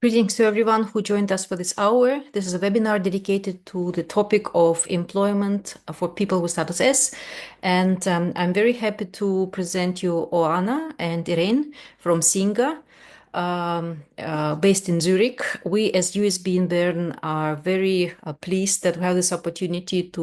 Greetings to everyone who joined us for this hour. This is a webinar dedicated to the topic of employment for people with status S. And I'm very happy to present you Oana and Irene from Singa, based in Zurich. We as USB in Bern are very pleased that we have this opportunity to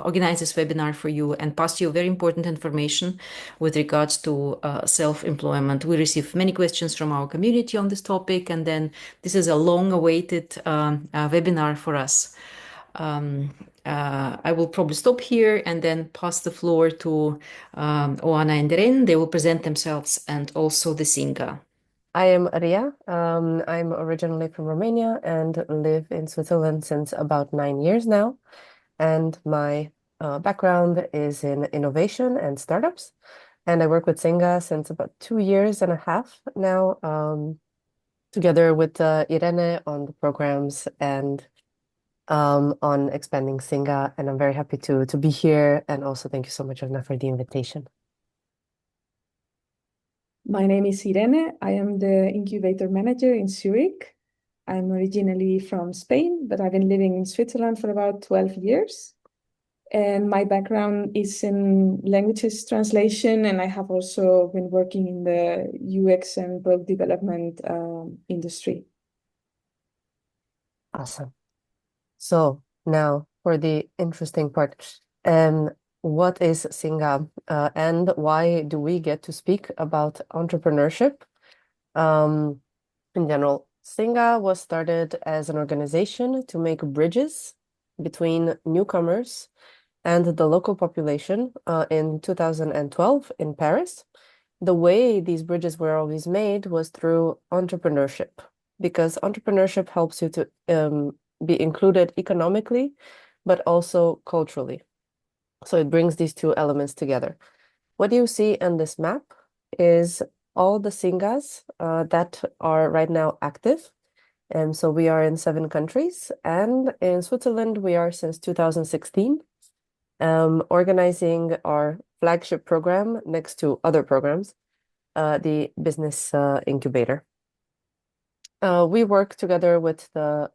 organize this webinar for you and pass you very important information with regards to self-employment. We receive many questions from our community on this topic, and then this is a long-awaited webinar for us. I will probably stop here and then pass the floor to Oana and Irene. They will present themselves and also the Singa. I am Ria. I'm originally from Romania and live in Switzerland since about 9 years now. And my background is in innovation and startups. And I work with Singa since about 2.5 years now, together with Irene on the programs and on expanding Singa. And I'm very happy to be here. And also thank you so much, Anna, for the invitation. My name is Irene. I am the incubator manager in Zurich. I'm originally from Spain, but I've been living in Switzerland for about 12 years. And my background is in languages translation, and I have also been working in the UX and product development industry. Awesome. So now for the interesting part. What is Singa and why do we get to speak about entrepreneurship? In general, Singa was started as an organization to make bridges between newcomers and the local population in 2012 in Paris. The way these bridges were always made was through entrepreneurship, because entrepreneurship helps you to be included economically, but also culturally. So it brings these two elements together. What you see in this map is all the Singas that are right now active. And so we are in 7 countries, and in Switzerland, we are since 2016, organizing our flagship program next to other programs, the Business Incubator. We work together with the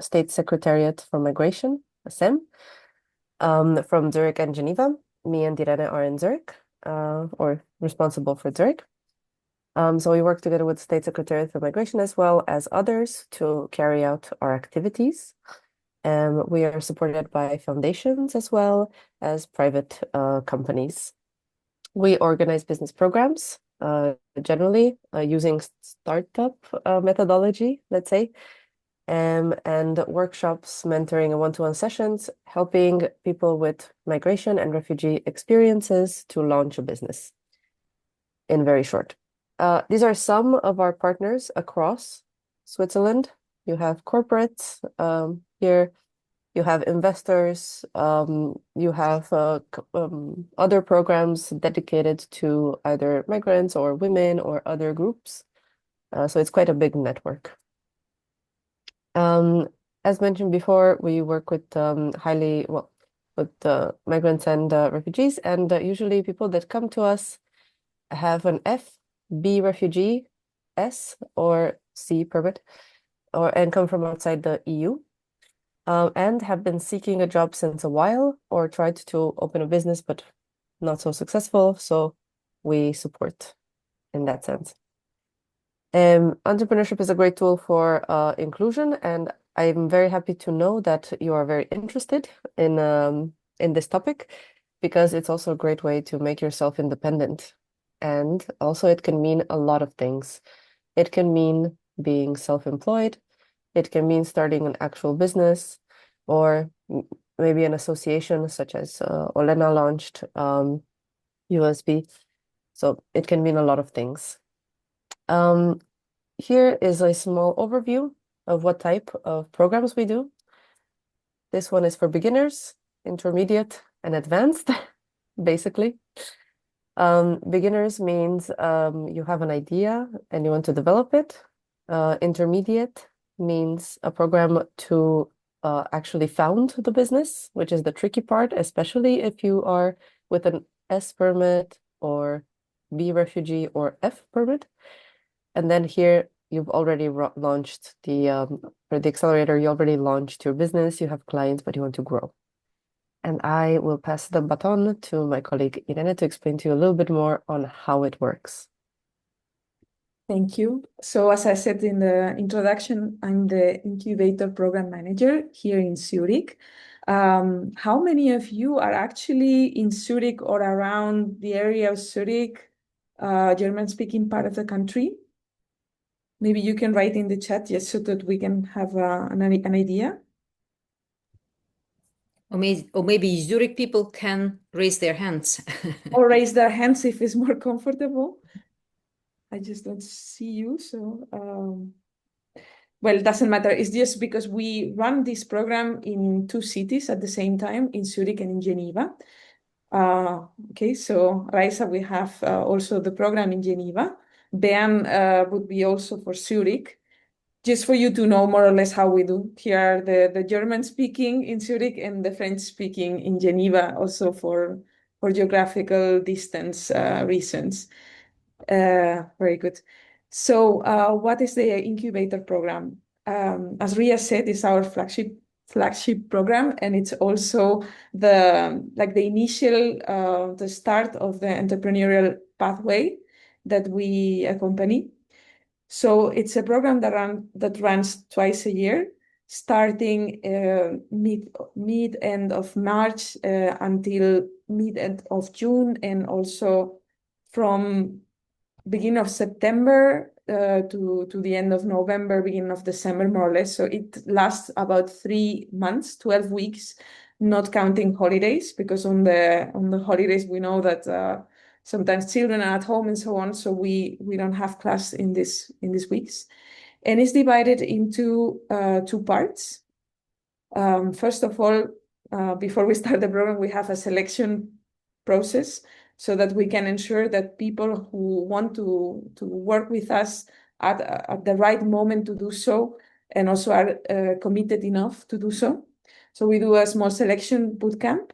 State Secretariat for Migration, SEM, from Zurich and Geneva. Me and Irene are in Zurich, or responsible for Zurich. So we work together with State Secretariat for Migration as well as others to carry out our activities. We are supported by foundations as well as private companies. We organize business programs, generally using startup methodology, let's say, and workshops, mentoring, and one-to-one sessions, helping people with migration and refugee experiences to launch a business. In very short, these are some of our partners across Switzerland. You have corporates here, you have investors, you have other programs dedicated to either migrants or women or other groups. So it's quite a big network. As mentioned before, we work with migrants and refugees, and usually people that come to us have an F, B refugee, S or C permit, and come from outside the EU, and have been seeking a job since a while or tried to open a business but not so successful. So we support in that sense. Entrepreneurship is a great tool for inclusion, and I'm very happy to know that you are very interested in this topic, because it's also a great way to make yourself independent. And also it can mean a lot of things. It can mean being self-employed. It can mean starting an actual business, or maybe an association such as Olena launched, USB. So it can mean a lot of things. Here is a small overview of what type of programs we do. This one is for beginners, intermediate, and advanced, basically. Beginners means you have an idea and you want to develop it. Intermediate means a program to actually found the business, which is the tricky part, especially if you are with an S permit or B refugee or F permit. And then here you've already launched for the accelerator, you already launched your business, you have clients, but you want to grow. And I will pass the baton to my colleague Irene to explain to you a little bit more on how it works. Thank you. So as I said in the introduction, I'm the incubator program manager here in Zurich. How many of you are actually in Zurich or around the area of Zurich, German-speaking part of the country? Maybe you can write in the chat just so that we can have an idea. Or maybe Zurich people can raise their hands. Or raise their hands if it's more comfortable. I just don't see you, so well, it doesn't matter. It's just because we run this program in 2 cities at the same time, in Zurich and in Geneva. Okay, so Raisa, we have also the program in Geneva. Bern would be also for Zurich. Just for you to know more or less how we do. Here are the German-speaking in Zurich and the French-speaking in Geneva, also for geographical distance reasons. Very good. So what is the incubator program? As Ria said, it's our flagship program, and it's also the initial the start of the entrepreneurial pathway that we accompany. So it's a program that runs twice a year, starting mid-end of March until mid-end of June, and also from beginning of September to the end of November, beginning of December, more or less. So it lasts about 3 months, 12 weeks, not counting holidays, because on the holidays we know that sometimes children are at home and so on. So we don't have class in these weeks, and it's divided into 2 parts. First of all, before we start the program, we have a selection process, so that we can ensure that people who want to work with us at the right moment to do so, and also are committed enough to do so. So we do a small selection bootcamp.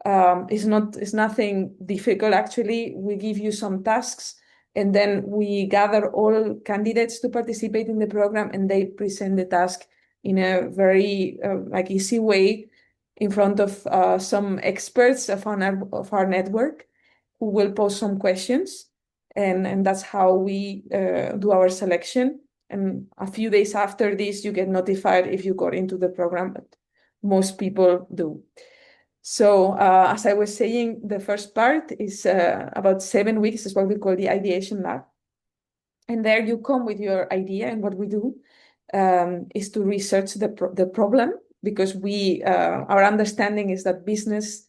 It's nothing difficult, actually. We give you some tasks, and then we gather all candidates to participate in the program, and they present the task in a very easy way in front of some experts of our network, who will pose some questions, and that's how we do our selection. And a few days after this, you get notified if you got into the program, but most people do. So as I was saying, the first part is about 7 weeks, is what we call the ideation lab. And there you come with your idea, and what we do is to research the problem, because our understanding is that business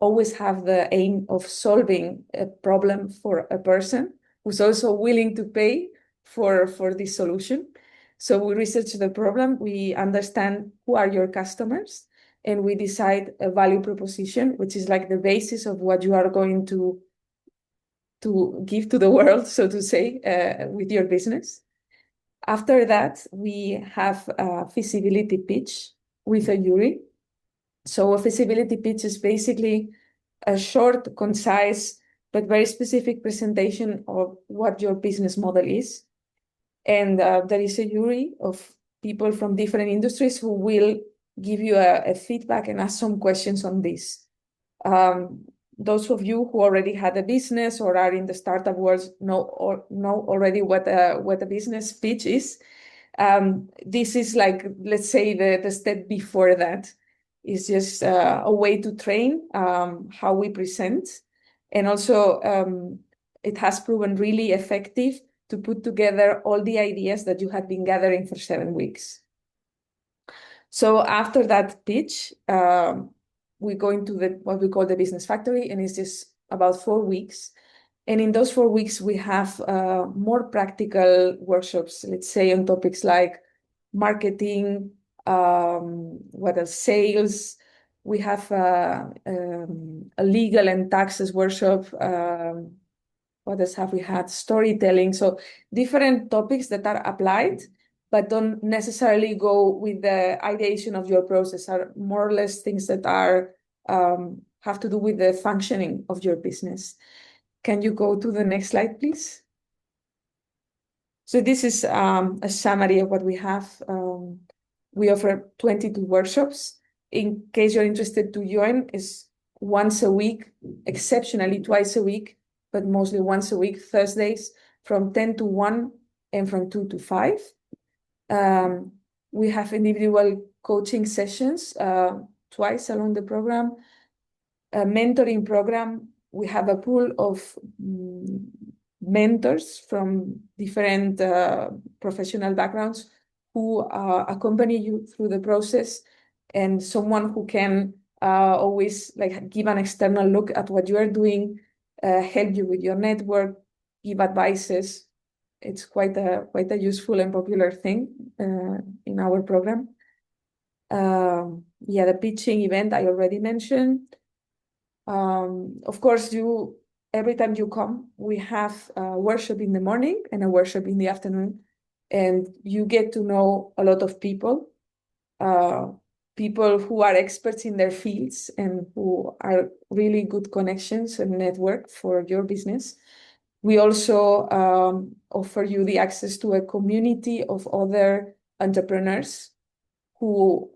always have the aim of solving a problem for a person who's also willing to pay for this solution. So we research the problem, we understand who are your customers, and we decide a value proposition, which is like the basis of what you are going to give to the world, so to say, with your business. After that, we have a feasibility pitch with a jury. So a feasibility pitch is basically a short, concise, but very specific presentation of what your business model is. And there is a jury of people from different industries who will give you a feedback and ask some questions on this. Those of you who already had a business or are in the startup world know already what a business pitch is. This is like, let's say, the step before that. It's just a way to train how we present. And also, it has proven really effective to put together all the ideas that you had been gathering for 7 weeks. So after that pitch, we go into what we call the business factory, and it's just about 4 weeks. And in those 4 weeks, we have more practical workshops, let's say, on topics like marketing, what else, sales. We have a legal and taxes workshop. What else have we had? Storytelling. So different topics that are applied, but don't necessarily go with the ideation of your process, are more or less things that are have to do with the functioning of your business. Can you go to the next slide, please? So this is a summary of what we have. We offer 22 workshops. In case you're interested to join, it's once a week, exceptionally twice a week, but mostly once a week, Thursdays from 10 to 1 and from 2 to 5. We have individual coaching sessions twice along the program. A mentoring program, we have a pool of mentors from different professional backgrounds who accompany you through the process, and someone who can always like give an external look at what you are doing, help you with your network, give advices. It's quite a useful and popular thing in our program. Yeah, the pitching event I already mentioned. Of course, every time you come, we have a workshop in the morning and a workshop in the afternoon, and you get to know a lot of people, people who are experts in their fields and who are really good connections and network for your business. We also offer you the access to a community of other entrepreneurs who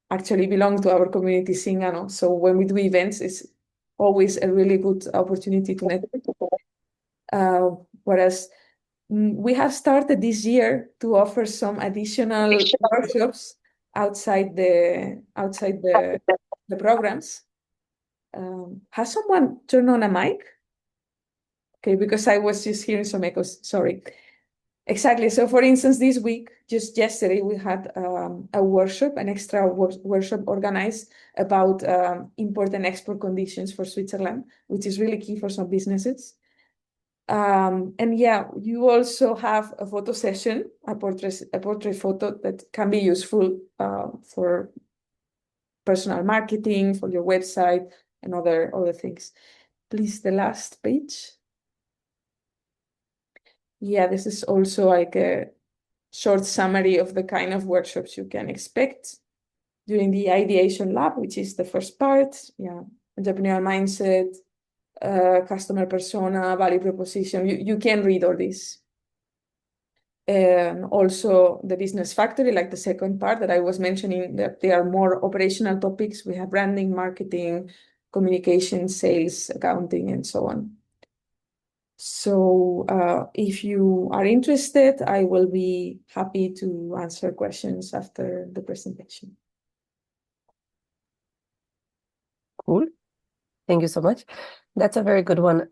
actually belong to our community, Singano. So when we do events, it's always a really good opportunity to network. Whereas we have started this year to offer some additional workshops outside the programs. Has someone turned on a mic? Okay, because I was just hearing some echoes, sorry. Exactly, so for instance, this week, just yesterday, we had a workshop, an extra workshop organized about import and export conditions for Switzerland, which is really key for some businesses. And yeah, you also have a photo session, a portrait photo that can be useful for personal marketing, for your website, and other things. Please, the last page. Yeah, this is also like a short summary of the kind of workshops you can expect during the ideation lab, which is the first part. Yeah, entrepreneurial mindset, customer persona, value proposition. You can read all this. And also the business factory, like the second part that I was mentioning, that they are more operational topics. We have branding, marketing, communication, sales, accounting, and so on. So if you are interested, I will be happy to answer questions after the presentation. Cool. Thank you so much. That's a very good one.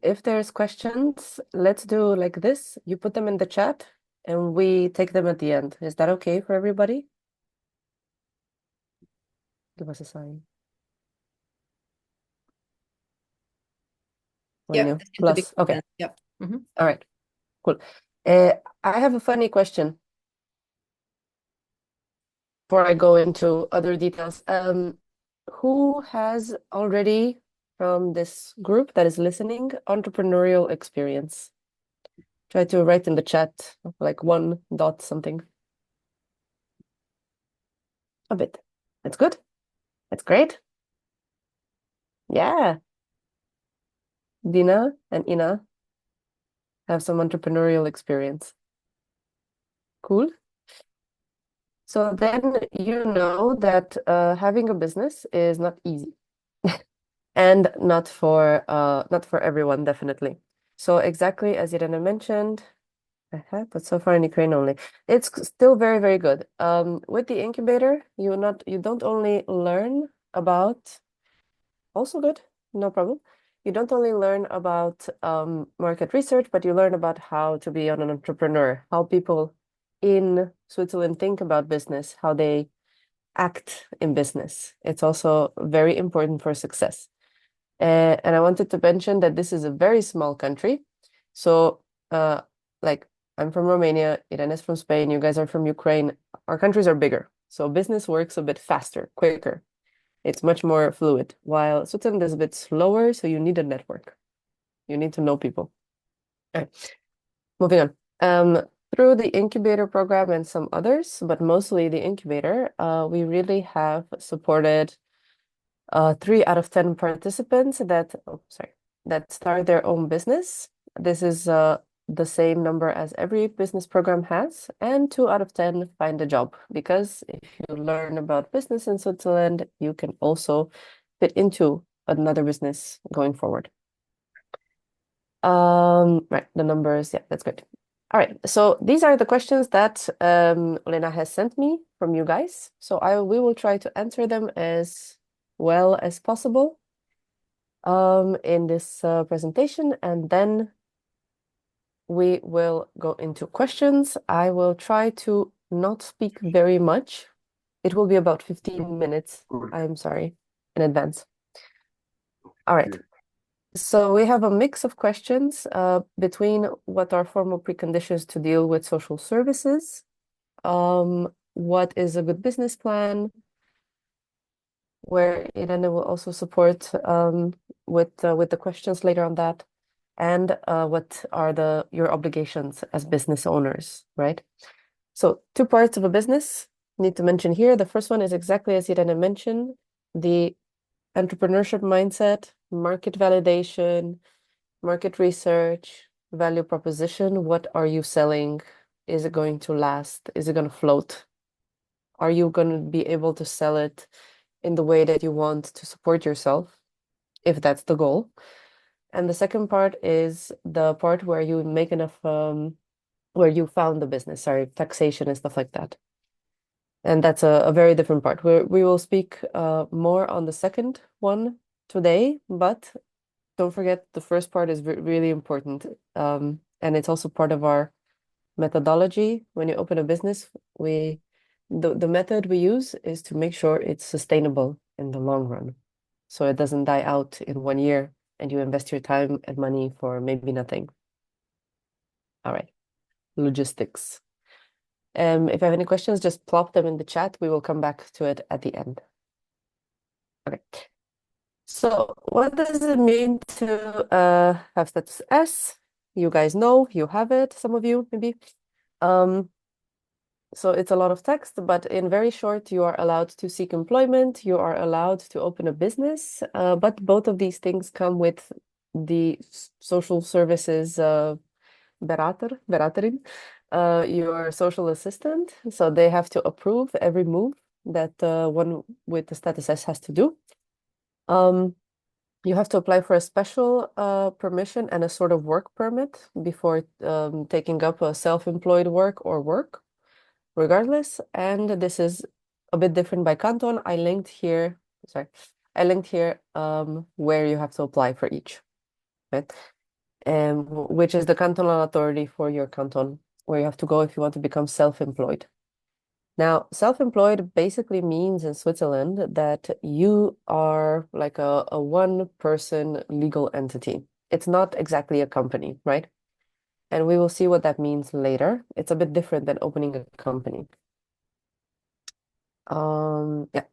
If there's questions, let's do like this. You put them in the chat and we take them at the end. Is that okay for everybody? Give us a sign. Yeah, Plus, okay. Yep. Mm-hmm. All right, cool. I have a funny question before I go into other details. Who has already, from this group that is listening, entrepreneurial experience? Try to write in the chat, like 1 dot something. A bit. That's good. That's great. Yeah. Dina and Ina have some entrepreneurial experience. Cool. So then you know that having a business is not easy. And not for everyone, definitely. So exactly as Irene mentioned, but so far in Ukraine only. It's still very, very good. With the incubator, you don't only learn about, also good, no problem. You don't only learn about market research, but you learn about how to be an entrepreneur, how people in Switzerland think about business, how they act in business. It's also very important for success. And I wanted to mention that this is a very small country. So like I'm from Romania, Irene is from Spain, you guys are from Ukraine. Our countries are bigger. So business works a bit faster, quicker. It's much more fluid, while Switzerland is a bit slower, so you need a network. You need to know people. All right, moving on. Through the incubator program and some others, but mostly the incubator, we really have supported 3 out of 10 participants that start their own business. This is the same number as every business program has, and 2 out of 10 find a job, because if you learn about business in Switzerland, you can also fit into another business going forward. Right, the numbers, yeah, that's good. All right, so these are the questions that Lena has sent me from you guys. So we will try to answer them as well as possible in this presentation, and then we will go into questions. I will try to not speak very much. It will be about 15 minutes, I'm sorry, in advance. All right. So we have a mix of questions between what are formal preconditions to deal with social services, what is a good business plan, where Irene will also support with the questions later on that, and what are your obligations as business owners, right? So 2 parts of a business need to mention here. The first one is exactly as Irene mentioned, the entrepreneurship mindset, market validation, market research, value proposition. What are you selling? Is it going to last? Is it going to float? Are you going to be able to sell it in the way that you want to support yourself, if that's the goal? And the second part is the part where you make enough, where you found the business, sorry, taxation and stuff like that. And that's a very different part. We will speak more on the second one today, but don't forget the first part is really important. And it's also part of our methodology. When you open a business, the method we use is to make sure it's sustainable in the long run. So it doesn't die out in 1 year and you invest your time and money for maybe nothing. All right, logistics. If you have any questions, just plop them in the chat. We will come back to it at the end. Okay. So what does it mean to have status S? You guys know, you have it, some of you maybe. So it's a lot of text, but in very short, you are allowed to seek employment, you are allowed to open a business, but both of these things come with the social services beraterin, your social assistant. So they have to approve every move that one with the status S has to do. You have to apply for a special permission and a sort of work permit before taking up a self-employed work or work, regardless. And this is a bit different by canton. I linked here where you have to apply for each, right? Which is the cantonal authority for your canton, where you have to go if you want to become self-employed. Now, self-employed basically means in Switzerland that you are like a one-person legal entity. It's not exactly a company, right? And we will see what that means later. It's a bit different than opening a company. Yeah.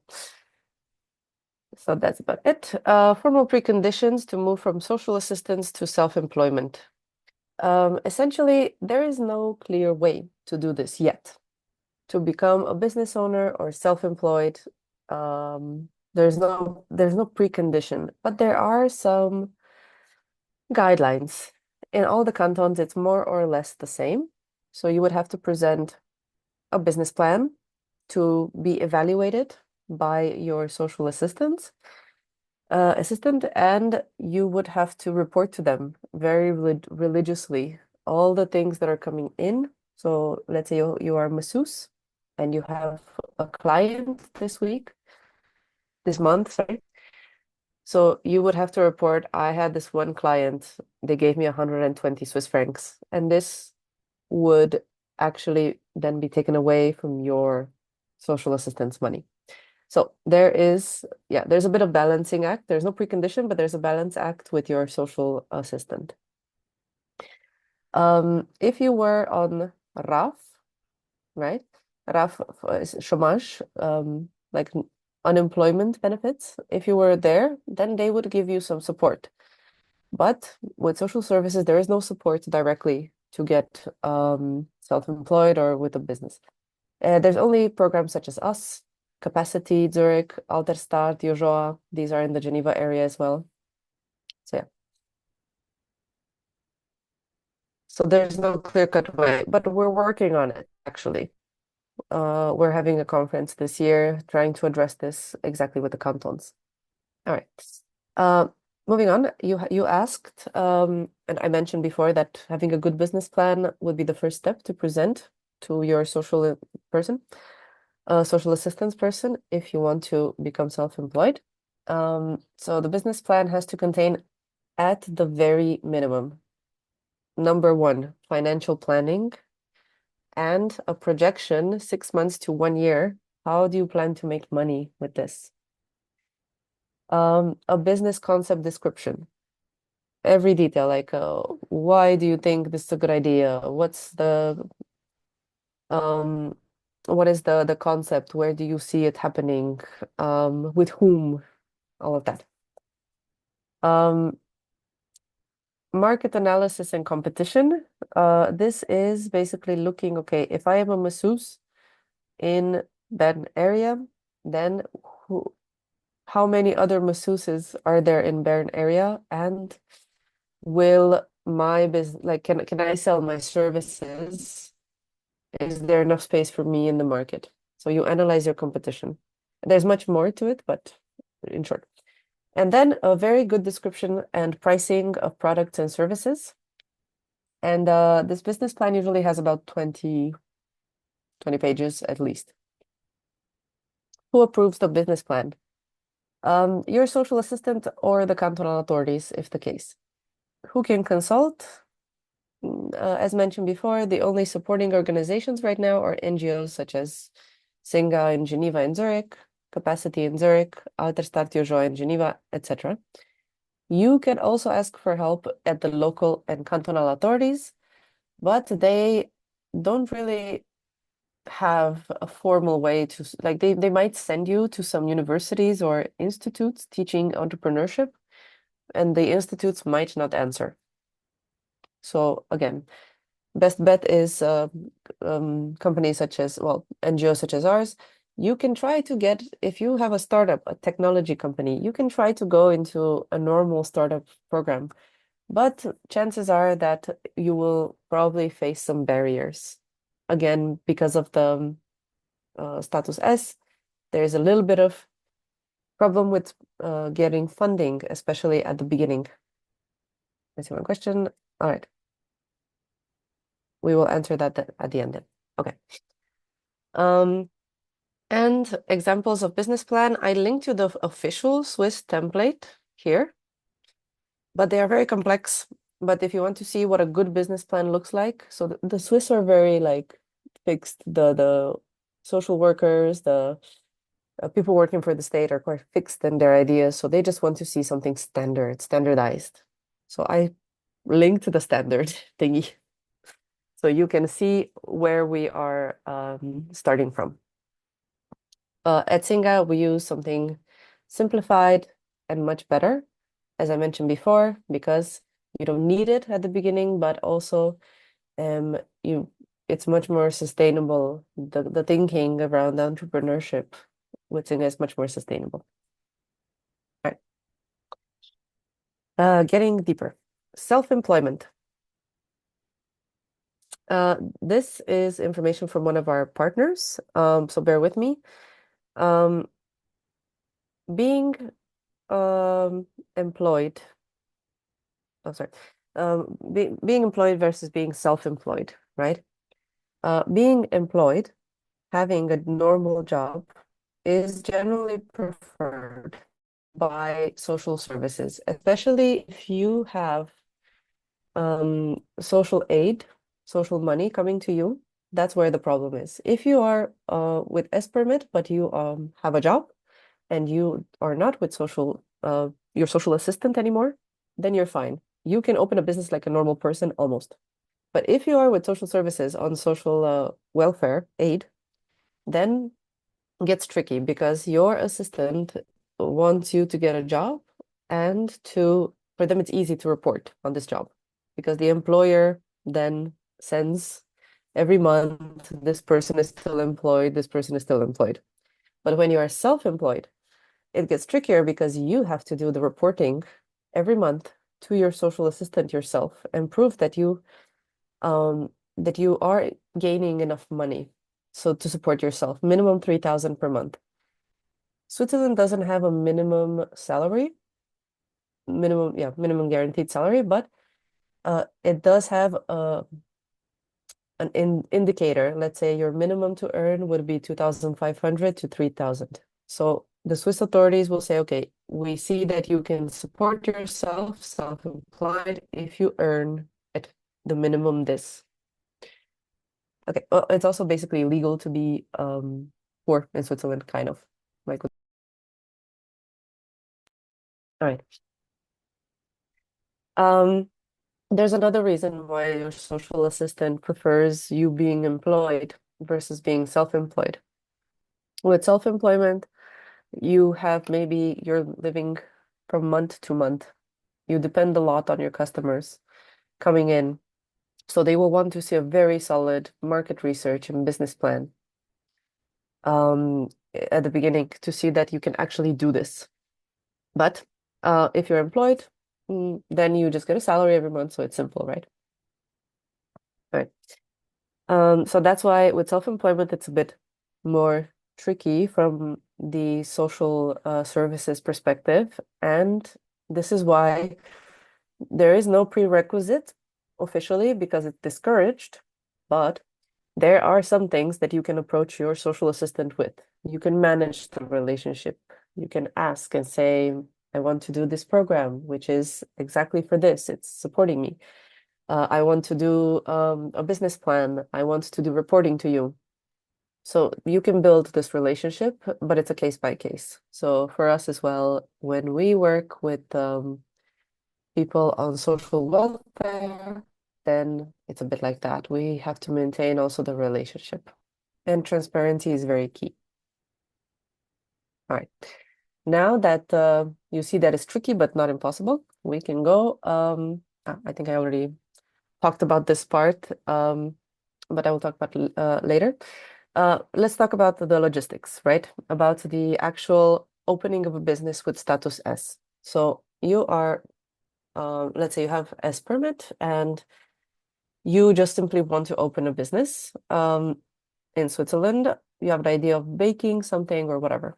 So that's about it. Formal preconditions to move from social assistance to self-employment. Essentially, there is no clear way to do this yet. To become a business owner or self-employed, there's no precondition, but there are some guidelines. In all the cantons, it's more or less the same. So you would have to present a business plan to be evaluated by your social assistant, and you would have to report to them very religiously all the things that are coming in. So let's say you are masseuse and you have a client this month, sorry. So you would have to report, I had this one client, they gave me 120 Swiss francs, and this would actually then be taken away from your social assistance money. So there's a bit of balancing act. There's no precondition, but there's a balance act with your social assistant. If you were on RAF, right? RAF is chômage, like unemployment benefits. If you were there, then they would give you some support. But with social services, there is no support directly to get self-employed or with a business. There's only programs such as us, Capacity, Zurich, Alterstart, Jojoa. These are in the Geneva area as well. So yeah. So there's no clear-cut way, but we're working on it, actually. We're having a conference this year trying to address this exactly with the cantons. All right. Moving on, you asked, and I mentioned before that having a good business plan would be the first step to present to your social assistance person if you want to become self-employed. So the business plan has to contain, at the very minimum, number one, financial planning and a projection 6 months to 1 year. How do you plan to make money with this? A business concept description. Every detail, like why do you think this is a good idea? What is the concept? Where do you see it happening? With whom? All of that. Market analysis and competition. This is basically looking, okay, if I am a masseuse in that area, then how many other masseuses are there in Bern area, and will my business, like, can I sell my services? Is there enough space for me in the market? So you analyze your competition. There's much more to it, but in short. And then a very good description and pricing of products and services. And this business plan usually has about 20 pages at least. Who approves the business plan? Your social assistant or the cantonal authorities, if the case. Who can consult? As mentioned before, the only supporting organizations right now are NGOs such as Singa in Geneva and Zurich, Capacity in Zurich, Alterstart Jojo in Geneva, etc. You can also ask for help at the local and cantonal authorities, but they don't really have a formal way to, like, they might send you to some universities or institutes teaching entrepreneurship, and the institutes might not answer. So again, best bet is companies such as, well, NGOs such as ours. You can try to get, if you have a startup, a technology company, you can try to go into a normal startup program, but chances are that you will probably face some barriers. Again, because of the status S, there's a little bit of problem with getting funding, especially at the beginning. I see one question. All right. We will answer that at the end then. Okay. And examples of business plan, I linked to the official Swiss template here, but they are very complex. But if you want to see what a good business plan looks like, so the Swiss are very like fixed. The social workers, the people working for the state are quite fixed in their ideas, so they just want to see something standardized. So I linked to the standard thingy, so you can see where we are starting from. At Singa, we use something simplified and much better, as I mentioned before, because you don't need it at the beginning, but also it's much more sustainable. The thinking around entrepreneurship with Singa is much more sustainable. All right. Getting deeper. Self-employment. This is information from one of our partners, so bear with me. Being employed, being employed versus being self-employed, right? Being employed, having a normal job, is generally preferred by social services, especially if you have social aid, social money coming to you. That's where the problem is. If you are with S permit, but you have a job and you are not with your social assistant anymore, then you're fine. You can open a business like a normal person almost. But if you are with social services on social welfare aid, then it gets tricky because your assistant wants you to get a job, and for them it's easy to report on this job because the employer then sends every month, this person is still employed, this person is still employed. But when you are self-employed, it gets trickier because you have to do the reporting every month to your social assistant yourself and prove that you that you are gaining enough money so to support yourself, minimum 3,000 per month. Switzerland doesn't have a minimum salary, minimum guaranteed salary, but it does have an indicator. Let's say your minimum to earn would be 2,500 to 3,000. So the Swiss authorities will say, okay, we see that you can support yourself, self-employed, if you earn at the minimum this. Okay, well, it's also basically legal to be poor in Switzerland, kind of. Like, all right. There's another reason why your social assistant prefers you being employed versus being self-employed. With self-employment, you have maybe you're living from month to month. You depend a lot on your customers coming in. So they will want to see a very solid market research and business plan at the beginning to see that you can actually do this. But if you're employed, then you just get a salary every month, so it's simple, right? All right. So that's why with self-employment, it's a bit more tricky from the social services perspective. And this is why there is no prerequisite officially because it's discouraged, but there are some things that you can approach your social assistant with. You can manage the relationship. You can ask and say, I want to do this program, which is exactly for this. It's supporting me. I want to do a business plan. I want to do reporting to you. So you can build this relationship, but it's a case by case. So for us as well, when we work with people on social welfare, then it's a bit like that. We have to maintain also the relationship, and transparency is very key. All right. Now that you see that it's tricky but not impossible, we can go. I think I already talked about this part, but I will talk about later. Let's talk about the logistics, right? About the actual opening of a business with status S. So you are, let's say you have S permit and you just simply want to open a business in Switzerland. You have an idea of baking something or whatever.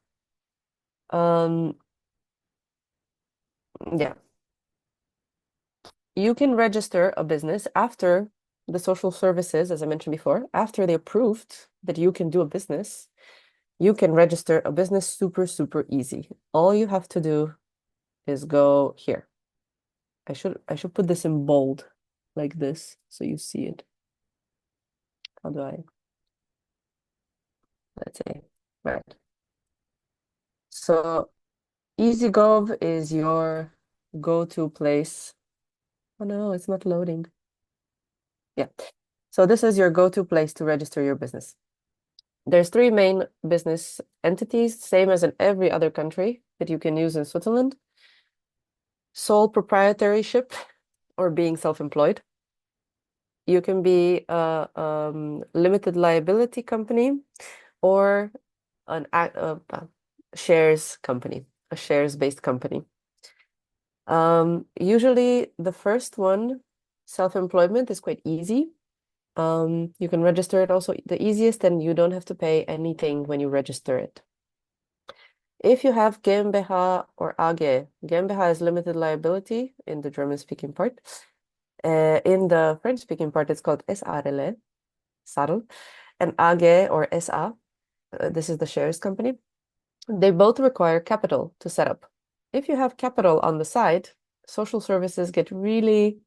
Yeah. You can register a business after the social services, as I mentioned before, after they approved that you can do a business, you can register a business super, super easy. All you have to do is go here. I should put this in bold like this so you see it. How do I? Let's say, right. So EasyGov is your go-to place. Oh no, it's not loading. Yeah. So this is your go-to place to register your business. There's 3 main business entities, same as in every other country that you can use in Switzerland. Sole proprietorship or being self-employed. You can be a limited liability company or a shares company, a shares-based company. Usually the first one, self-employment, is quite easy. You can register it also the easiest, and you don't have to pay anything when you register it. If you have GmbH or AG, GmbH is limited liability in the German-speaking part. In the French-speaking part, it's called SARL, and AG or SA, this is the shares company. They both require capital to set up. If you have capital on the side, social services get really,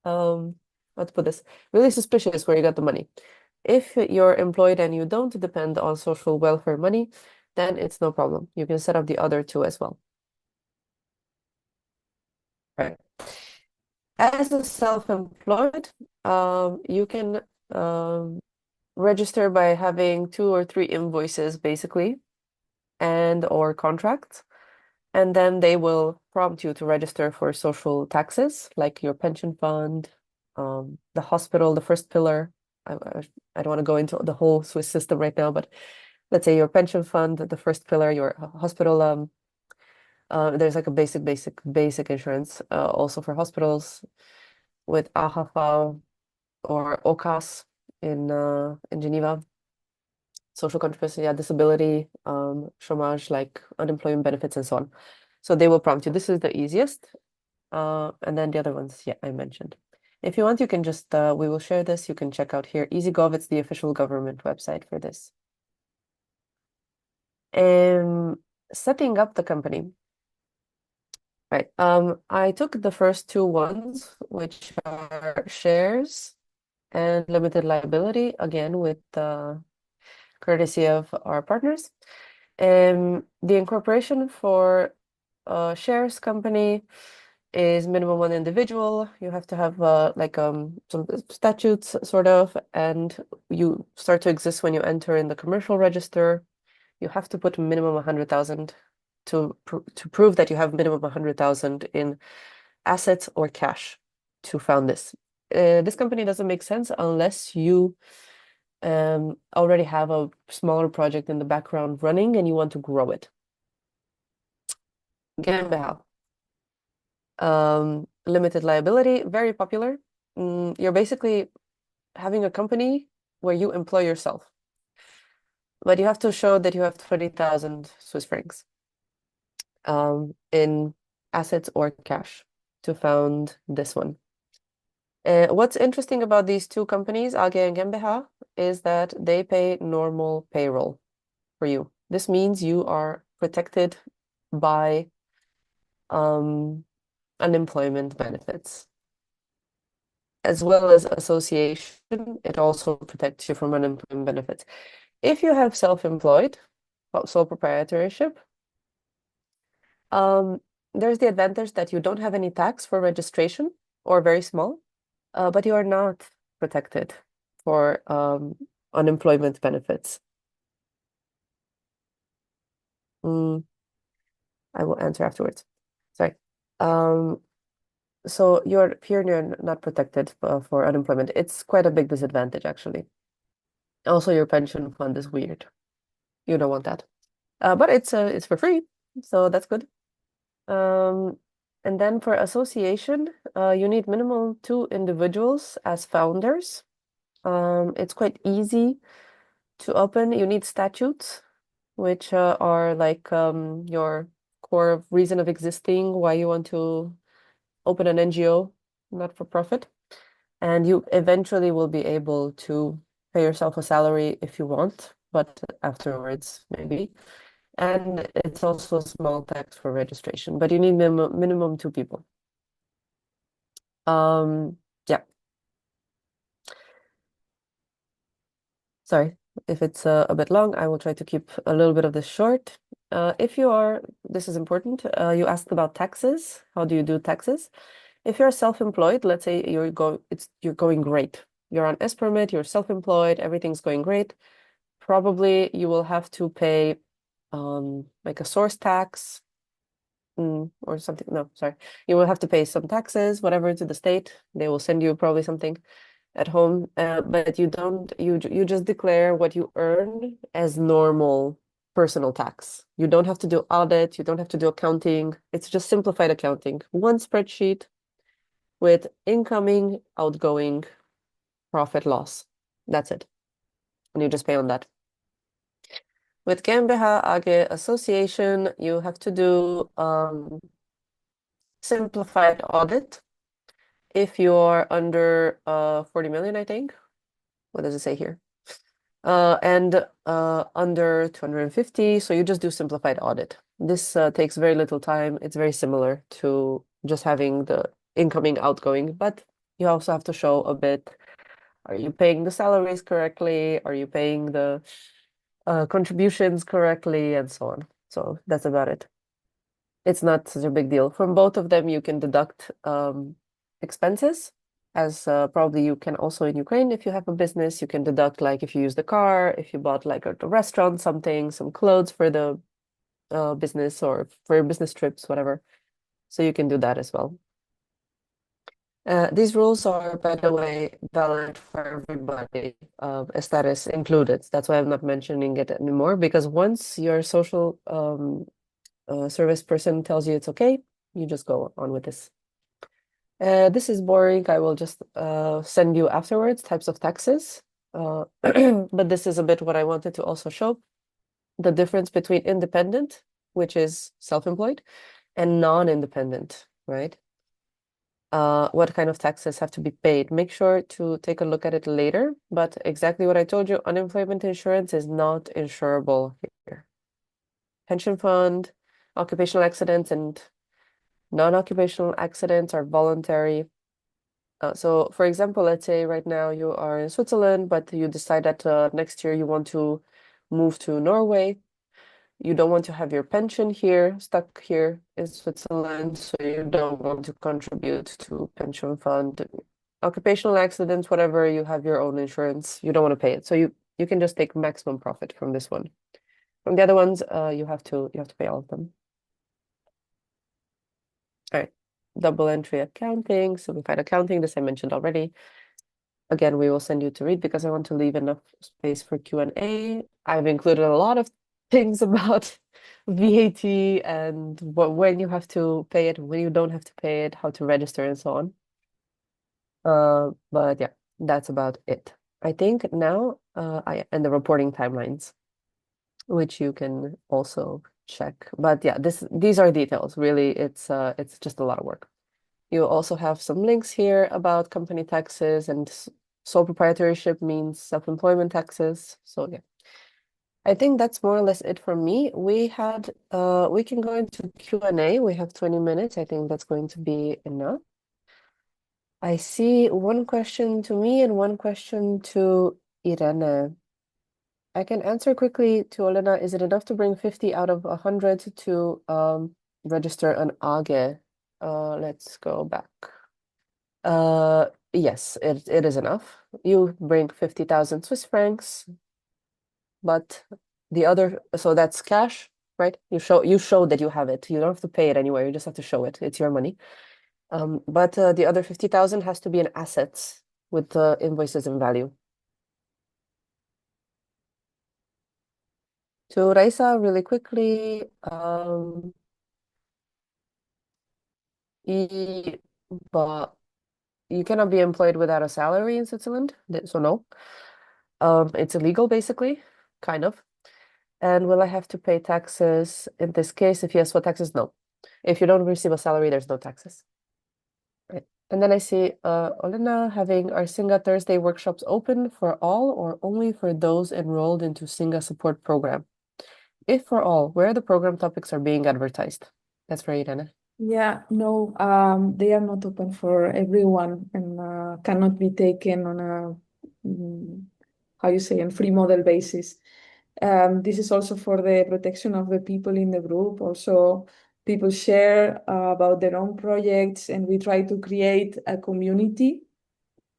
how to put this, really suspicious where you got the money. If you're employed and you don't depend on social welfare money, then it's no problem. You can set up the other 2 as well. Right. As a self-employed, you can register by having 2 or 3 invoices, basically, and or contracts. And then they will prompt you to register for social taxes, like your pension fund, the hospital, the first pillar. I don't want to go into the whole Swiss system right now, but let's say your pension fund, the first pillar, your hospital, there's like a basic insurance also for hospitals with AHV, or OCAS in Geneva. Social contribution, yeah, disability, chômage, like unemployment benefits and so on. So they will prompt you. This is the easiest. And then the other ones, yeah, I mentioned. If you want, you can just, we will share this. You can check out here. EasyGov, it's the official government website for this. Setting up the company. Right. I took the first two ones, which are shares and limited liability, again, with courtesy of our partners. The incorporation for a shares company is minimum one individual. You have to have like some statutes, sort of, and you start to exist when you enter in the commercial register. You have to put minimum 100,000 to prove that you have minimum 100,000 in assets or cash to found this. This company doesn't make sense unless you already have a smaller project in the background running and you want to grow it. GmbH. Limited liability, very popular. You're basically having a company where you employ yourself. But you have to show that you have 20,000 Swiss francs in assets or cash to found this one. What's interesting about these two companies, AG and GmbH, is that they pay normal payroll for you. This means you are protected by unemployment benefits. As well as association, it also protects you from unemployment benefits. If you have self-employed, sole proprietorship, there's the advantage that you don't have any tax for registration, or very small, but you are not protected for unemployment benefits. I will answer afterwards. Sorry. So you're not protected for unemployment. It's quite a big disadvantage, actually. Also, your pension fund is weird. You don't want that. But it's for free, so that's good. And then for association, you need minimum 2 individuals as founders. It's quite easy to open. You need statutes, which are like your core reason of existing, why you want to open an NGO, not for profit. And you eventually will be able to pay yourself a salary if you want, but afterwards, maybe. And it's also a small tax for registration, but you need minimum 2 people. Yeah. Sorry if it's a bit long. I will try to keep a little bit of this short. If you are, this is important. You asked about taxes. How do you do taxes? If you're self-employed, let's say you're going great. You're on S permit. You're self-employed. Everything's going great. Probably you will have to pay like a source tax or something. No, sorry. You will have to pay some taxes, whatever, to the state. They will send you probably something at home, but you just declare what you earn as normal personal tax. You don't have to do audit. You don't have to do accounting. It's just simplified accounting. One spreadsheet with incoming, outgoing, profit, loss. That's it. And you just pay on that. With GmbH AG association, you have to do simplified audit if you're under 40 million, I think. What does it say here? And under 250, so you just do simplified audit. This takes very little time. It's very similar to just having the incoming, outgoing, but you also have to show a bit, are you paying the salaries correctly? Are you paying the contributions correctly, and so on. So that's about it. It's not such a big deal. From both of them, you can deduct expenses, as probably you can also in Ukraine. If you have a business, you can deduct, like if you use the car, if you bought like at the restaurant something, some clothes for the business or for your business trips, whatever. So you can do that as well. These rules are, by the way, valid for everybody, status included. That's why I'm not mentioning it anymore, because once your social service person tells you it's okay, you just go on with this. This is boring. I will just send you afterwards types of taxes. But this is a bit what I wanted to also show. The difference between independent, which is self-employed, and non-independent, right? What kind of taxes have to be paid. Make sure to take a look at it later, but exactly what I told you, unemployment insurance is not insurable here. Pension fund, occupational accidents, and non-occupational accidents are voluntary. So for example, let's say right now you are in Switzerland, but you decide that next year you want to move to Norway. You don't want to have your pension here, stuck here in Switzerland, so you don't want to contribute to pension fund. Occupational accidents, whatever, you have your own insurance. You don't want to pay it. So you can just take maximum profit from this one. From the other ones, you have to pay all of them. All right. Double entry accounting, simplified accounting, this I mentioned already. Again, we will send you to read because I want to leave enough space for Q&A. I've included a lot of things about VAT and when you have to pay it, when you don't have to pay it, how to register and so on. But yeah, that's about it. I think now and the reporting timelines, which you can also check. But yeah, these are details. Really, it's just a lot of work. You also have some links here about company taxes, and sole proprietorship means self-employment taxes. So yeah. I think that's more or less it for me. We can go into Q&A. We have 20 minutes. I think that's going to be enough. I see one question to me and one question to Irene. I can answer quickly to Olena. Is it enough to bring 50 out of 100 to register an AGE? Let's go back. Yes, it is enough. You bring 50,000 Swiss francs. But the other, so that's cash, right? You show that you have it. You don't have to pay it anywhere. You just have to show it. It's your money. But the other 50,000 has to be in assets with the invoices in value. To Raisa, really quickly, but you cannot be employed without a salary in Switzerland, so no. It's illegal, basically, kind of. And will I have to pay taxes in this case? If yes, what taxes? No. If you don't receive a salary, there's no taxes. Right. And then I see Olena having our Singa Thursday workshops open for all or only for those enrolled into Singa support program? If for all, where the program topics are being advertised? That's for Irene. Yeah, no, they are not open for everyone and cannot be taken on a free model basis. This is also for the protection of the people in the group. Also, people share about their own projects, and we try to create a community.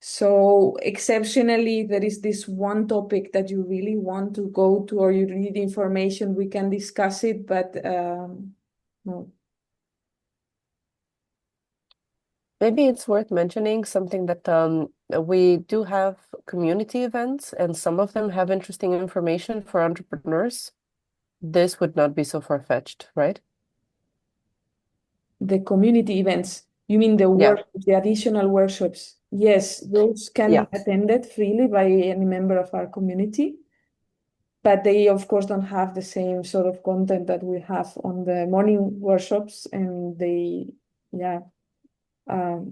So exceptionally, there is this one topic that you really want to go to or you need information, we can discuss it, but no. Maybe it's worth mentioning something that we do have community events, and some of them have interesting information for entrepreneurs. This would not be so far-fetched, right? The community events, you mean the additional workshops? Yes, those can be attended freely by any member of our community, but they of course don't have the same sort of content that we have on the morning workshops, and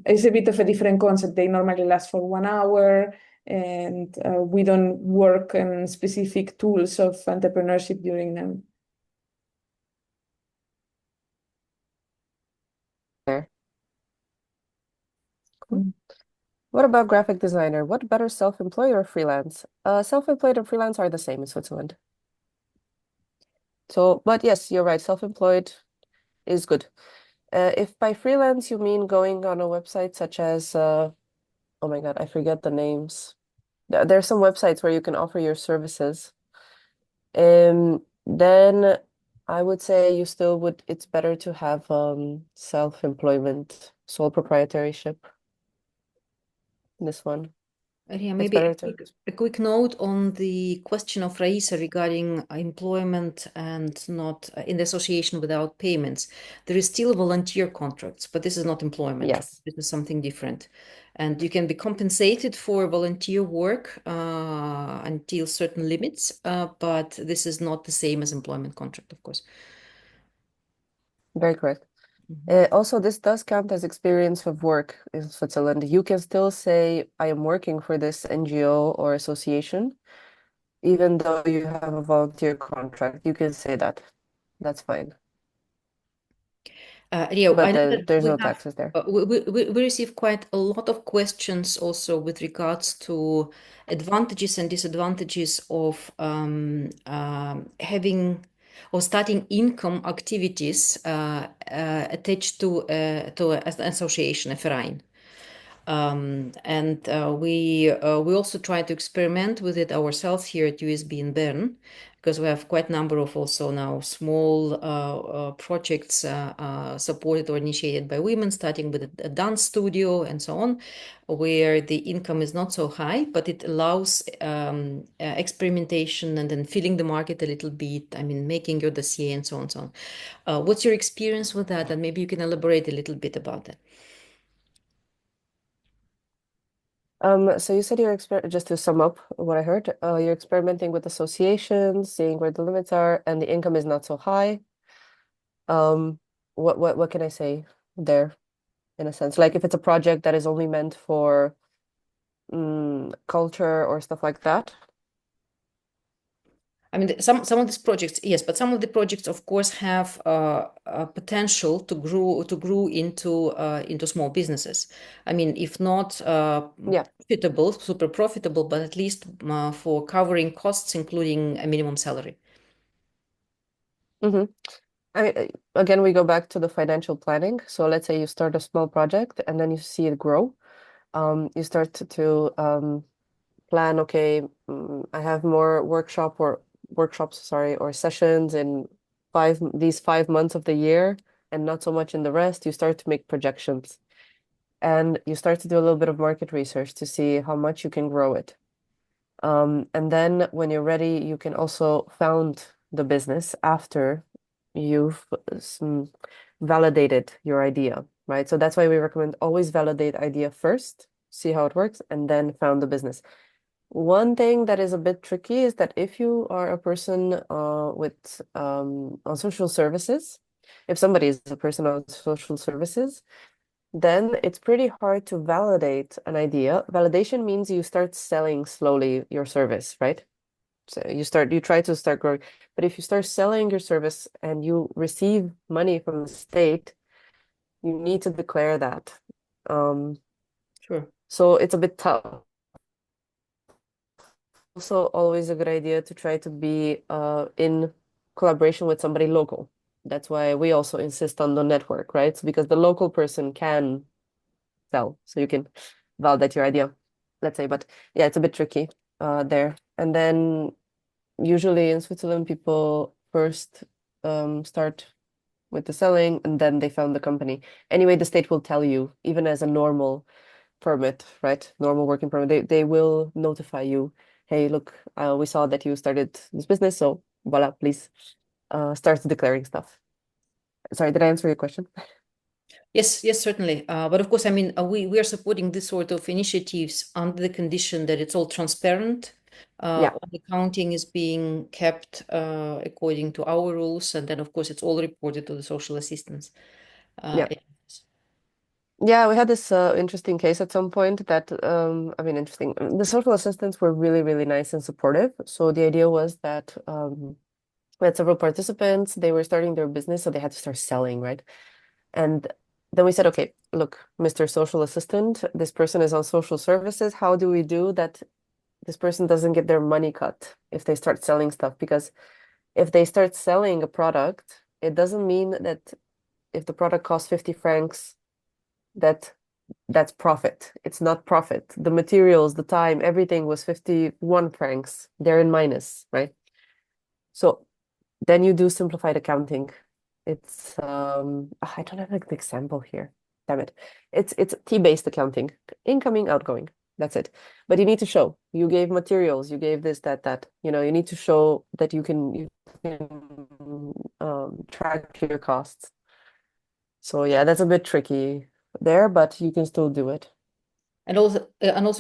it's a bit of a different concept. They normally last for 1 hour, and we don't work on specific tools of entrepreneurship during them. Cool. What about graphic designer? What better, self-employed or freelance? Self-employed and freelance are the same in Switzerland. So, but yes, you're right. Self-employed is good. If by freelance you mean going on a website such as, oh my God, I forget the names. There are some websites where you can offer your services. Then I would say it's better to have self-employment, sole proprietorship. This one. Yeah, It's maybe better to. a quick note on the question of Raisa regarding employment and not in the association without payments. There is still volunteer contracts, but this is not employment. Yes. This is something different. And you can be compensated for volunteer work until certain limits, but this is not the same as employment contract, of course. Very correct. Also, this does count as experience of work in Switzerland. You can still say, I am working for this NGO or association, even though you have a volunteer contract. You can say that. That's fine. Rio, I But know that there's we no have, taxes there. we receive quite a lot of questions also with regards to advantages and disadvantages of having or starting income activities attached to an association, a verein. And we also try to experiment with it ourselves here at USB in Bern, because we have quite a number of also now small projects supported or initiated by women, starting with a dance studio and so on, where the income is not so high, but it allows experimentation and then filling the market a little bit. I mean, making your dossier and so on and so on. What's your experience with that? And maybe you can elaborate a little bit about that. So you said just to sum up what I heard, you're experimenting with associations, seeing where the limits are, and the income is not so high. What can I say there, in a sense? Like if it's a project that is only meant for culture or stuff like that. I mean, some of these projects, yes, but some of the projects, of course, have a potential to grow into small businesses. I mean, if not profitable, super profitable, but at least for covering costs, including a minimum salary. Mm-hmm. I mean, again, we go back to the financial planning. So let's say you start a small project and then you see it grow. You start to plan, okay, I have more workshops, or sessions in these 5 months of the year and not so much in the rest. You start to make projections and you start to do a little bit of market research to see how much you can grow it. And then when you're ready, you can also found the business after you've validated your idea, right? So that's why we recommend always validate idea first, see how it works, and then found the business. One thing that is a bit tricky is that if you are a person with on social services, if somebody is a person on social services, then it's pretty hard to validate an idea. Validation means you start selling slowly your service, right? So you try to start growing. But if you start selling your service and you receive money from the state, you need to declare that. Sure. So it's a bit tough. Also, always a good idea to try to be in collaboration with somebody local. That's why we also insist on the network, right? So because the local person can sell, so you can validate your idea, let's say. But yeah, it's a bit tricky there. And then usually in Switzerland, people first start with the selling and then they found the company. Anyway, the state will tell you, even as a normal permit, right? Normal working permit, they will notify you, hey, look, we saw that you started this business, so voila, please start declaring stuff. Sorry, did I answer your question? Yes, certainly. But of course, I mean, we are supporting this sort of initiatives under the condition that it's all transparent. All the accounting is being kept according to our rules, and then of course it's all reported to the social assistance. Yeah, we had this interesting case at some point that, I mean, interesting. The social assistants were really, really nice and supportive. So the idea was that we had several participants, they were starting their business, so they had to start selling, right? And then we said, okay, look, Mr. Social Assistant, this person is on social services. How do we do that this person doesn't get their money cut if they start selling stuff? Because if they start selling a product, it doesn't mean that if the product costs 50 francs, that's profit. It's not profit. The materials, the time, everything was 51 francs. They're in minus, right? So then you do simplified accounting. It's I don't have like an example here. Damn it. It's T-based accounting. Incoming, outgoing. That's it. But you need to show. You gave materials, you gave this, that. You know, you need to show that you can track your costs. So yeah, that's a bit tricky there, but you can still do it. And also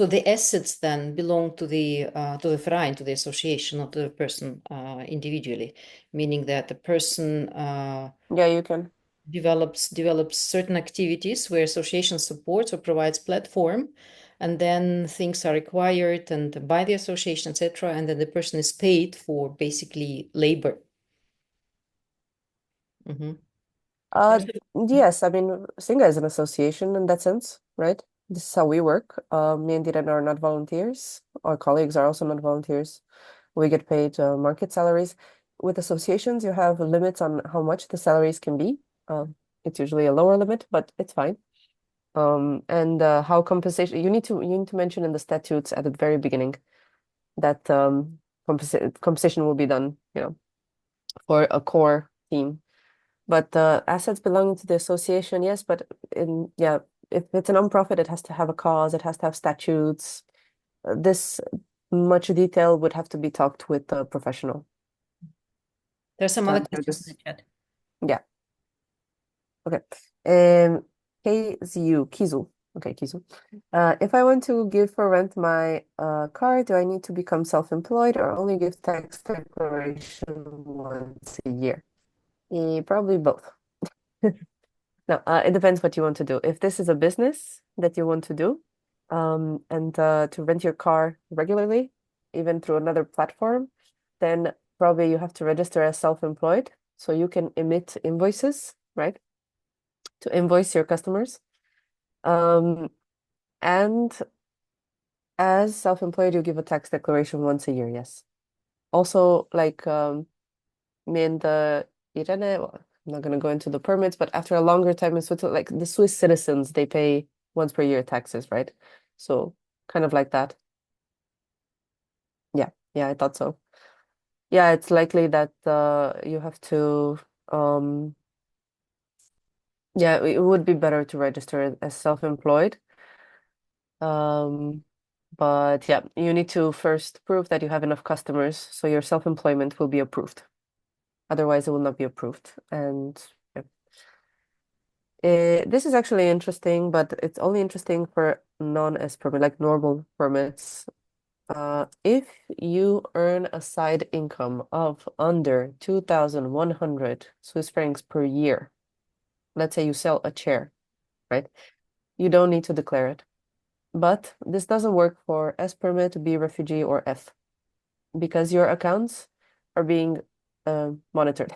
the assets then belong to the Verein, to the association, not to the person individually, meaning that the person Yeah, you can. develops certain activities where association supports or provides platform, and then things are acquired and by the association, etc., and then the person is paid for basically labor. Yes, I mean, Singa is an association in that sense, right? This is how we work. Me and Diren are not volunteers. Our colleagues are also not volunteers. We get paid market salaries. With associations, you have limits on how much the salaries can be. It's usually a lower limit, but it's fine. And how compensation, you need to mention in the statutes at the very beginning that compensation will be done, you know, for a core team. But assets belonging to the association, yes, but if it's a nonprofit, it has to have a cause, it has to have statutes. This much detail would have to be talked with a professional. There's some other questions in the chat. Yeah. Okay. Kizu. Okay, Kizu. If I want to give for rent my car, do I need to become self-employed or only give tax declaration once a year? Probably both. No, it depends what you want to do. If this is a business that you want to do, and to rent your car regularly, even through another platform, then probably you have to register as self-employed, so you can emit invoices, right? To invoice your customers. And as self-employed, you give a tax declaration once a year, yes. Also, like me and Irene, well, I'm not going to go into the permits, but after a longer time in Switzerland, like the Swiss citizens, they pay once per year taxes, right? So kind of like that. Yeah, I thought so. Yeah, it's likely that you have to, yeah, it would be better to register as self-employed. But yeah, you need to first prove that you have enough customers, so your self-employment will be approved. Otherwise, it will not be approved. And this is actually interesting, but it's only interesting for non-S permit, like normal permits. If you earn a side income of under 2,100 Swiss francs per year, let's say you sell a chair, right? You don't need to declare it. But this doesn't work for S permit, B refugee, or F, because your accounts are being monitored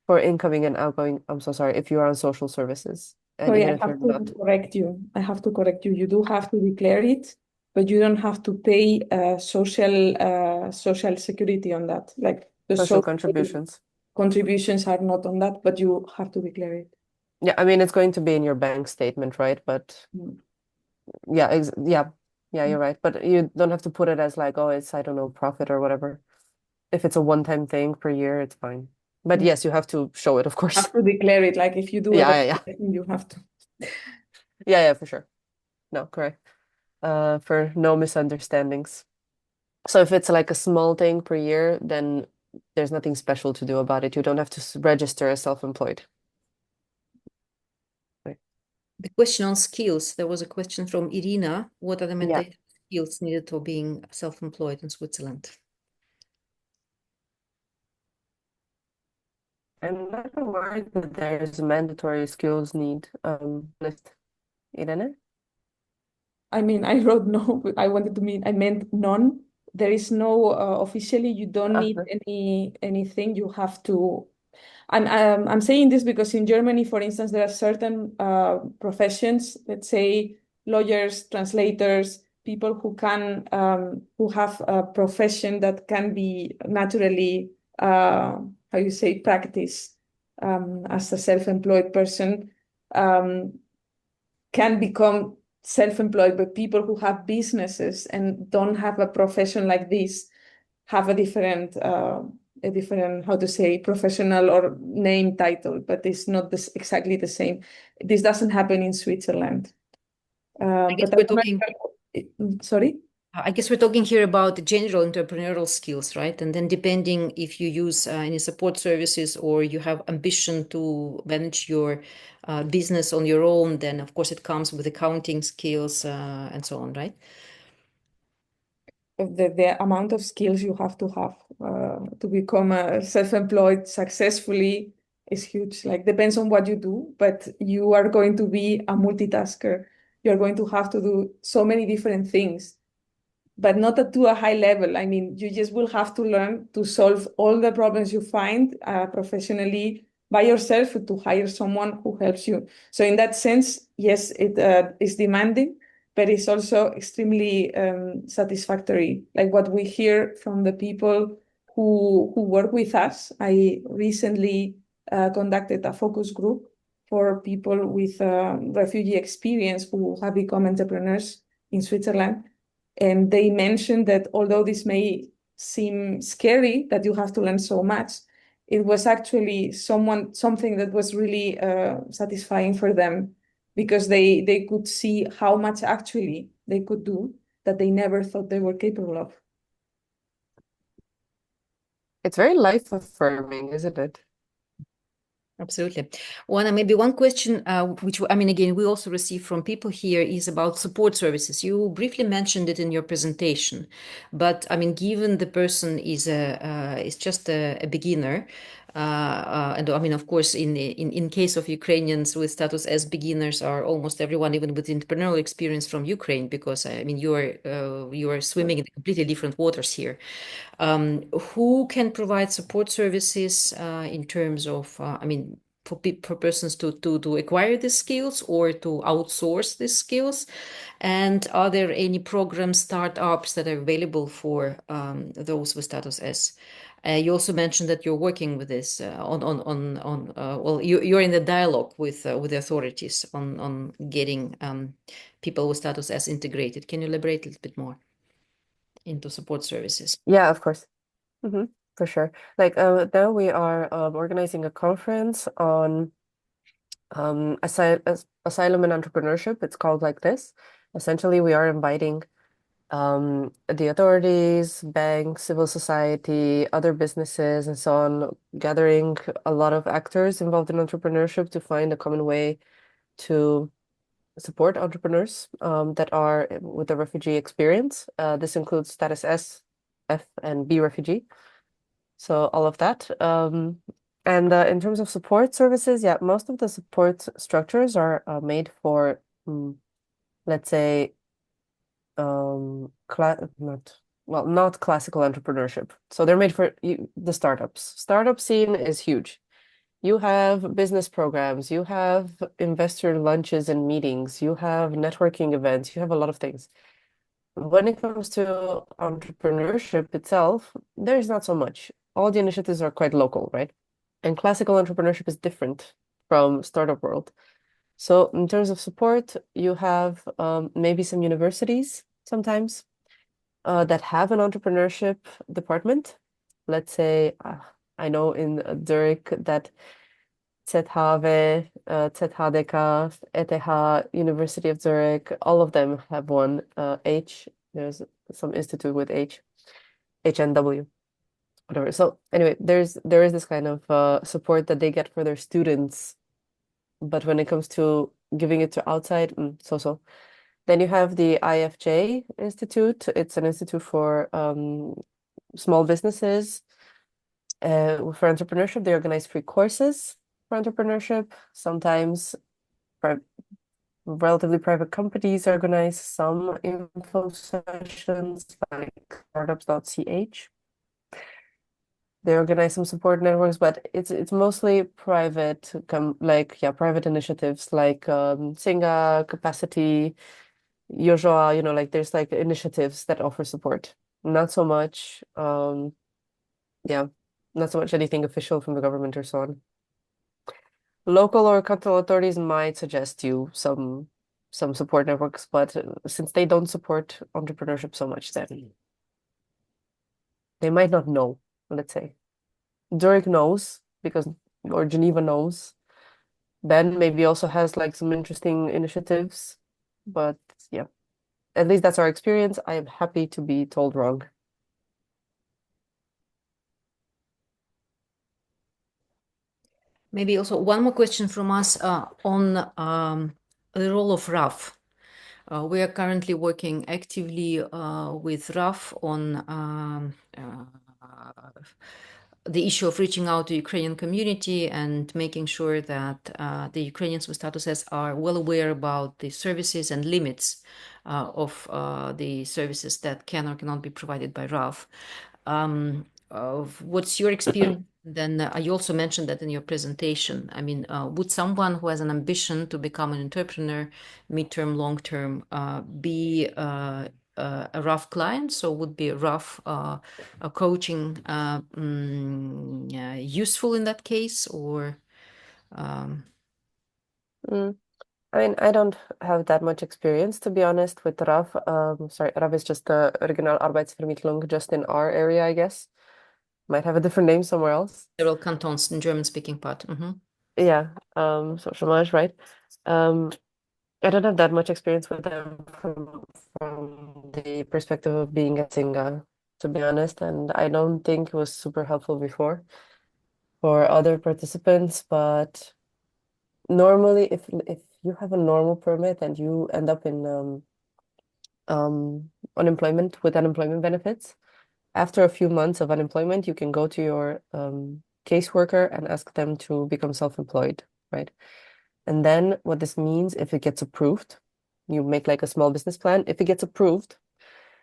for incoming and outgoing. I'm so sorry, if you are on social services. And Sorry, even I if have you're to not, correct you. I have to correct you. You do have to declare it, but you don't have to pay social security on that. Like the social social contributions. contributions are not on that, but you have to declare it. Yeah, I mean, it's going to be in your bank statement, right? But yeah, you're right. But you don't have to put it as like, oh, it's, I don't know, profit or whatever. If it's a one-time thing per year, it's fine. But yes, you have to show it, of You course. have to declare it. Like if you do Yeah. you have to. Yeah, for sure. No, correct. For no misunderstandings. So if it's like a small thing per year, then there's nothing special to do about it. You don't have to register as self-employed. The question on skills, there was a question from Irina. What are the mandatory skills needed for being self-employed in Switzerland? I'm not aware that there's mandatory skills need list. Irene? I mean, I wrote no, but I meant none. There is no officially. You don't need anything. You have to. I'm saying this because in Germany, for instance, there are certain professions. Let's say lawyers, translators, people who can who have a profession that can be naturally how you say practice as a self-employed person can become self-employed, but people who have businesses and don't have a profession like this have a different how to say professional or name title, but it's not exactly the same. This doesn't happen in Switzerland. I guess But we're talking, sorry? I guess we're talking here about the general entrepreneurial skills, right? And then depending if you use any support services or you have ambition to manage your business on your own, then of course it comes with accounting skills and so on, right? The amount of skills you have to become self-employed successfully is huge. Like, depends on what you do, but you are going to be a multitasker. You're going to have to do so many different things, but not to a high level. I mean, you just will have to learn to solve all the problems you find professionally by yourself, to hire someone who helps you. So in that sense, yes, it is demanding, but it's also extremely satisfactory. Like what we hear from the people who work with us. I recently conducted a focus group for people with refugee experience who have become entrepreneurs in Switzerland. And they mentioned that although this may seem scary, that you have to learn so much, it was actually something that was really satisfying for them, because they could see how much actually they could do that they never thought they were capable of. It's very life-affirming, isn't it? Absolutely. Oana, maybe one question, which, I mean, again, we also receive from people here, is about support services. You briefly mentioned it in your presentation, but I mean, given the person is just a beginner, and I mean, of course, in case of Ukrainians with status as beginners are almost everyone, even with entrepreneurial experience from Ukraine, because I mean, you are swimming in completely different waters here. Who can provide support services in terms of, I mean, for persons to acquire these skills or to outsource these skills? And are there any programs, startups that are available for those with status S? You also mentioned that you're working with this well, you're in the dialogue with the authorities on getting people with status S integrated. Can you elaborate a little bit more into support services? Yeah, of course. For sure. Like now we are organizing a conference on asylum and entrepreneurship. It's called like this. Essentially, we are inviting the authorities, banks, civil society, other businesses, and so on, gathering a lot of actors involved in entrepreneurship to find a common way to support entrepreneurs that are with a refugee experience. This includes status S, F, and B refugee. So all of that. And in terms of support services, yeah, most of the support structures are made for, let's say, not classical entrepreneurship. So they're made for the startups. Startup scene is huge. You have business programs, you have investor lunches and meetings, you have networking events, you have a lot of things. When it comes to entrepreneurship itself, there's not so much. All the initiatives are quite local, right? And classical entrepreneurship is different from startup world. So in terms of support, you have maybe some universities sometimes that have an entrepreneurship department. Let's say, I know in Zurich that ZHW, ZHDK, ETH, University of Zurich, all of them have one. H, there's some institute with H, HNW, whatever. So anyway, there is this kind of support that they get for their students, but when it comes to giving it to outside, so. Then you have the IFJ Institute. It's an institute for small businesses for entrepreneurship. They organize free courses for entrepreneurship. Sometimes relatively private companies organize some info sessions like startups.ch. They organize some support networks, but it's mostly private, private initiatives like Singa, Capacity, Yojoa, like there's like initiatives that offer support. Not so much, not so much anything official from the government or so on. Local or cultural authorities might suggest you some support networks, but since they don't support entrepreneurship so much, then they might not know, let's say. Zurich knows or Geneva knows. Ben maybe also has like some interesting initiatives. but yeah, at least that's our experience. I am happy to be told wrong. Maybe also one more question from us on the role of RAF. We are currently working actively with RAF on the issue of reaching out to Ukrainian community and making sure that the Ukrainians with statuses are well aware about the services and limits of the services that can or cannot be provided by RAF. What's your experience? Then you also mentioned that in your presentation. I mean, would someone who has an ambition to become an entrepreneur, midterm, long term, be a RAF client? So would be RAF coaching useful in that case, or? I mean, I don't have that much experience, to be honest, with RAF. Sorry, RAF is just the Regional Arbeitsvermittlung, just in our area, I guess. Might have a different name somewhere else. Several cantons in German-speaking part. Yeah, so chômage, right? I don't have that much experience with them from the perspective of being a singer, to be honest, and I don't think it was super helpful before for other participants, but normally if you have a normal permit and you end up in unemployment with unemployment benefits, after a few months of unemployment, you can go to your caseworker and ask them to become self-employed, right? And then what this means, if it gets approved, you make like a small business plan. If it gets approved,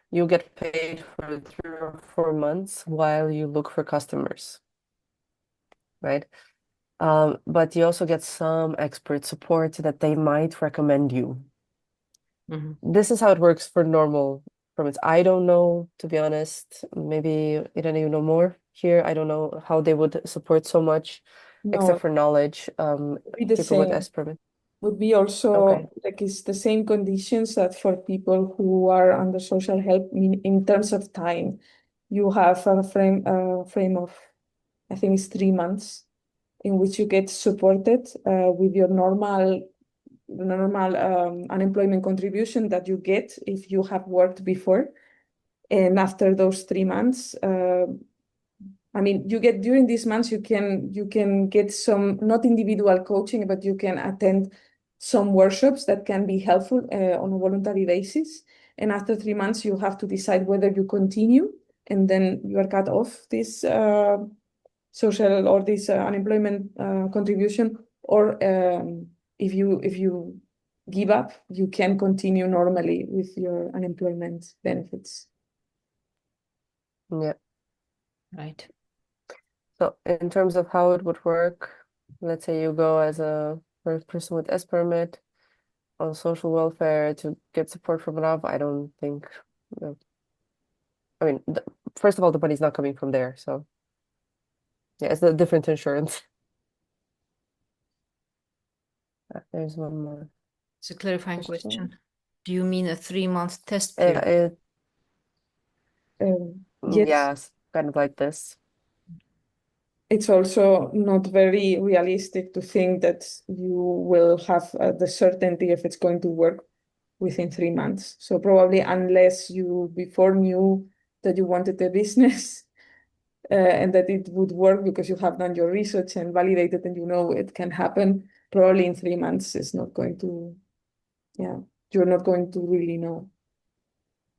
you get paid for 3 or 4 months while you look for customers, right? But you also get some expert support that they might recommend you. This is how it works for normal permits. I don't know, to be honest. Maybe Irene, you know more here. I don't know how they would support so much, No, except for knowledge. be the People with same. S permit. Would be also Okay. like it's the same conditions that for people who are under social help in terms of time. You have a frame of, I think it's 3 months, in which you get supported with your normal unemployment contribution that you get if you have worked before. And after those 3 months, I mean, you get during these months, you can get some, not individual coaching, but you can attend some workshops that can be helpful on a voluntary basis. And after 3 months, you have to decide whether you continue, and then you are cut off this social or this unemployment contribution, or if you give up, you can continue normally with your unemployment benefits. Yeah. Right. So in terms of how it would work, let's say you go as a person with S permit on social welfare to get support from RAV. I don't think, I mean, first of all, the money's not coming from there, so yeah, it's a different insurance. There's one more. It's a clarifying Question? question. Do you mean a 3-month test period? Yes. Yes, kind of like this. It's also not very realistic to think that you will have the certainty if it's going to work within 3 months. So probably unless you before knew that you wanted a business and that it would work because you have done your research and validated and you know it can happen, probably in 3 months it's not going to, you're not going to really know,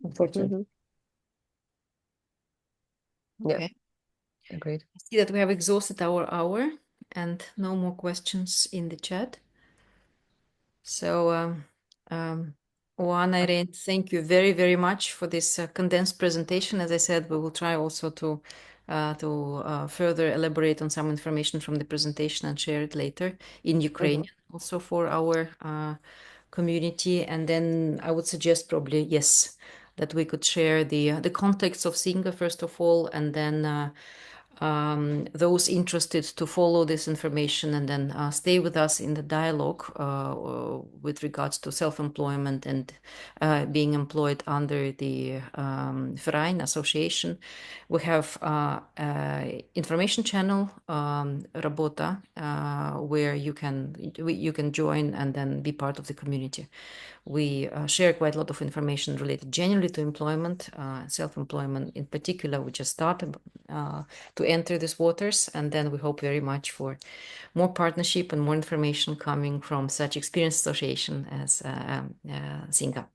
unfortunately. Yeah, Okay. agreed. I see that we have exhausted our hour and no more questions in the chat. So, Juan, Irene, thank you very, very much for this condensed presentation. As I said, we will try also to further elaborate on some information from the presentation and share it later in Ukrainian also for our community. And then I would suggest probably, yes, that we could share the context of Singa first of all, and then those interested to follow this information and then stay with us in the dialogue with regards to self-employment and being employed under the Verein association. We have information channel, Работа, where you can join and then be part of the community. We share quite a lot of information related generally to employment, self-employment in particular. We just started to enter these waters, and then we hope very much for more partnership and more information coming from such experienced association as Singa.